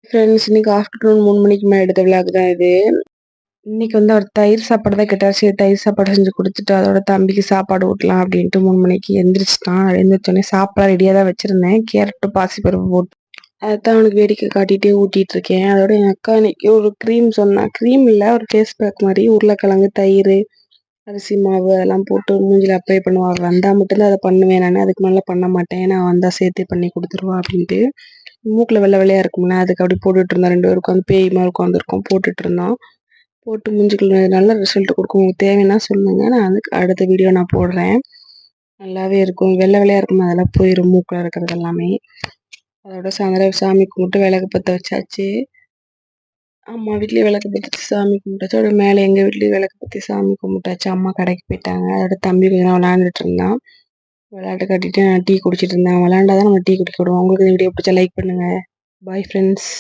Friends இன்னைக்கு afternoon 3 மணிக்கு மேல எடுத்த விளாக் தான் இது. இன்னைக்கு வந்து அவர் தயிர் சாப்பாடு தான் கேட்டாரு. சரி தயிர் சாப்பாடு செஞ்சு குடுத்துட்டு, அதோட தம்பிக்கு சாப்பாடு ஊட்டலாம் அப்படின்ட்டு 3 மணிக்கு எந்திரிச்சுட்டான். எந்திரிச்சோனே சாப்பாடு ரெடியா தான் வச்சிருந்தேன். கேரட்டு, பாசிப்பருப்பு போட்டு அதான் அவனுக்கு வேடிக்கை காட்டிட்டே ஊட்டிட்டு இருக்கேன். அதோட என் அக்கா இன்னைக்கு ஒரு க்ரீம் சொன்னா. க்ரீம் இல்ல ஒரு ஃபேஸ் பேக் மாரி உருளைக்கிழங்கு, தயிர், அரிசி மாவு அதெல்லாம் போட்டு மூஞ்சில அப்ளை பண்ணுவா. அவ வந்தா மட்டும்தான் அத பண்ணுவேன் நானு. அதுக்கு மேல பண்ண மாட்டேன். ஏன்னா வந்தா சேர்த்தே பண்ணி குடுத்துருவா அப்படின்ட்டு. மூக்குல வெள்ளை வெள்ளையா இருக்கும்ல, அதுக்கு அப்படி போட்டுட்டு இருந்தோம். 2 பேரும் உட்காந்து பேய் மாரி உட்காந்துருக்கோம். போட்டுட்டு இருந்தோம். போட்டு மூஞ்சிக்குள்ள நல்ல ரிசல்ட் குடுக்கும். உங்களுக்கு தேவைன்னா சொல்லுங்க. நான் அதுக்கு அடுத்த வீடியோ நான் போடுறேன். நல்லாவே இருக்கும். வெள்ளை வெள்ளையா இருக்கும். அதெல்லாம் போயிரும் மூக்குல இருக்கிறது எல்லாமே. அதோட சாயந்தரம் சாமி கும்பிட்டு விளக்கு பத்த வச்சாச்சு. அம்மா வீட்லயும் விளக்கு பத்தி சாமி கும்பிட்டாச்சு. அதோட மேல எங்க வீட்லயும் விளக்கு பத்தி சாமி கும்பிட்டாச்சு. அம்மா கடைக்கு போயிட்டாங்க. அதோட தம்பி கொஞ்ச நேரம் விளையாண்டுட்டு இருந்தான். விளையாட்டு காட்டிட்டு நான் டீ குடிச்சிட்டு இருந்தேன். விளையாண்டா தான் நம்ம டீ குடிக்க விடுவோம். உங்களுக்கு இந்த வீடியோ பிடிச்சா லைக் பண்ணுங்க. Bye friends.